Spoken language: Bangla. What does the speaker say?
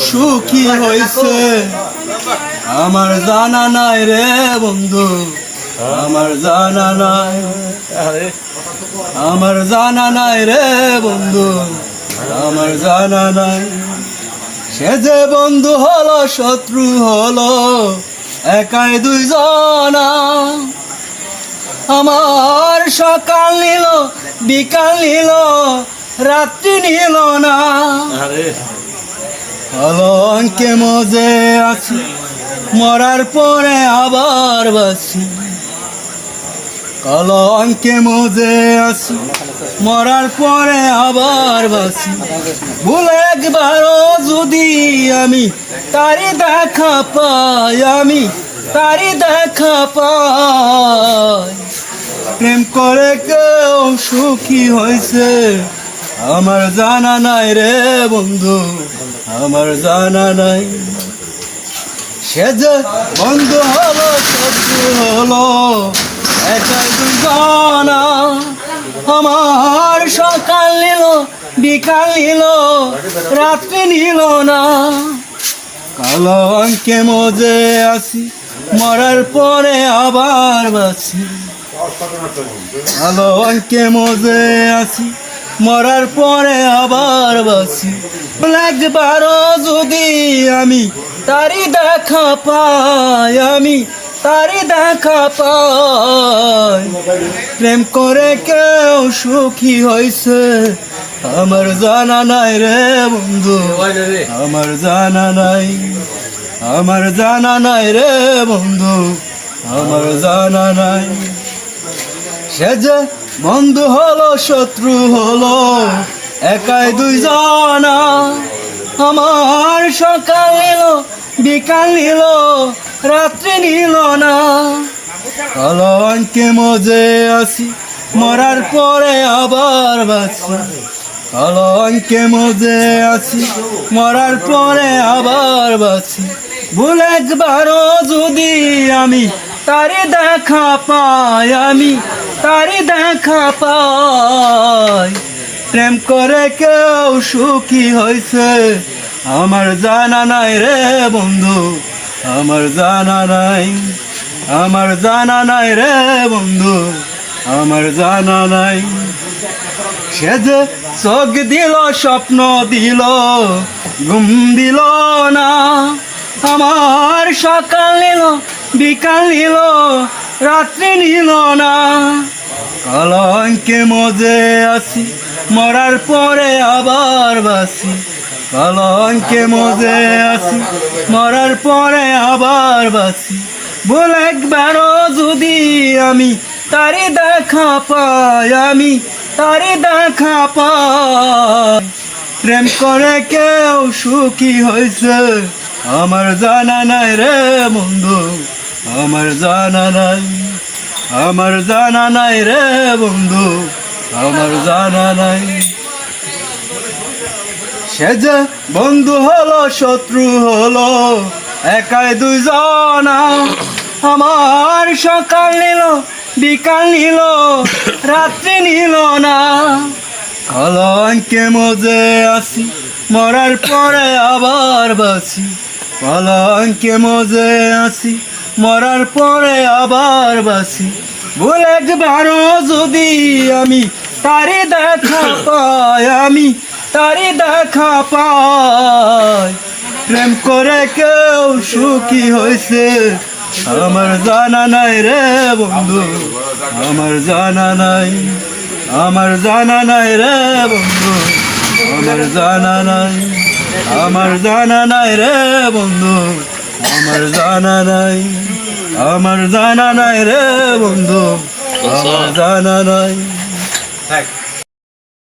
সুখী হইছে আমার জানা নাই রে বন্ধু, আমার জানা নাই, আমার জানা নাই রে বন্ধু, আমার জানা নাই। সে যে বন্ধু হলো শত্রু হলো একাই দুইজনা, আমার সকাল নিল বিকাল নিল রাত্রি নিল না। কলঙ্কে মজে আছি মরার পরে আবার বাসি, কলঙ্কে মজে আছি মরার পরে আবার বাসি। ভুলে একবারও যদি আমি তারি দেখা পাই, আমি তারি দেখা পাই। প্রেম করে কেউ সুখী হয়েছে আমার জানা নাই রে বন্ধু, আমার জানা নাই। সে যে বন্ধু হলো শত্রু হলো একাই দুইজনা, আমার সকাল নিল বিকাল নিল রাত্রি নিল না। কলঙ্কে মজে আছি মরার পরে আবার বাঁচি, কলঙ্কে মজে আছি মরার পরে আবার বাঁচি। একবারও যদি আমি তারি দেখা পাই, আমি তারি দেখা পাই। প্রেম করে কেউ সুখী হয়েছে আমার জানা নাই রে বন্ধু, আমার জানা নাই, আমার জানা নাই রে বন্ধু, আমার জানা নাই। সে যে বন্ধু হলো শত্রু হলো একাই দুইজনা, আমার সকাল নিল বিকাল নিল রাত্রি নিল না। কলঙ্কে মজে আছি মরার পরে আবার বাঁচি, কলঙ্কে মজে আছি মরার পরে আবার বাঁচি। ভুল একবারও যদি আমি তারি দেখা পাই, আমি তারি দেখা পাই। প্রেম করে কেউ সুখী হয়েছে আমার জানা নাই রে বন্ধু, আমার জানা নাই, আমার জানা নাই রে বন্ধু, আমার জানা নাই। সে যে চোখ দিল স্বপ্ন দিল ঘুম দিল না, আমার সকাল নিল বিকাল নিল রাত্রি নিল না। কলঙ্কে মজে আছি মরার পরে আবার বাসি, কলঙ্কে মজে আছি মরার পরে আবার বাসি। ভুল একবারও যদি আমি তারি দেখা পাই, আমি তারি দেখা পাই। প্রেম করে কেউ সুখী হয়েছে আমার জানা নাই রে বন্ধু, আমার জানা নাই, আমার জানা নাই রে বন্ধু, আমার জানা নাই। সে যে বন্ধু হলো শত্রু হলো একাই দুইজনা, আমার সকাল নিল বিকাল নিল রাত্রি নিল না। কলঙ্কে মজে আছি মরার পরে আবার বাঁচি, কলঙ্কে মজে আছি মরার পরে আবার বাঁচি। ভুল একবারও যদি আমি তারি দেখা পাই, আমি তারি দেখা পাই। প্রেম করে কেউ সুখী হয়েছে আমার জানা নাই রে বন্ধু, আমার জানা নাই, আমার জানা নাই রে বন্ধু, আমার জানা নাই, আমার জানা নাই রে বন্ধু, আমার জানা নাই, আমার জানা নাই রে বন্ধু, আমার জানা নাই।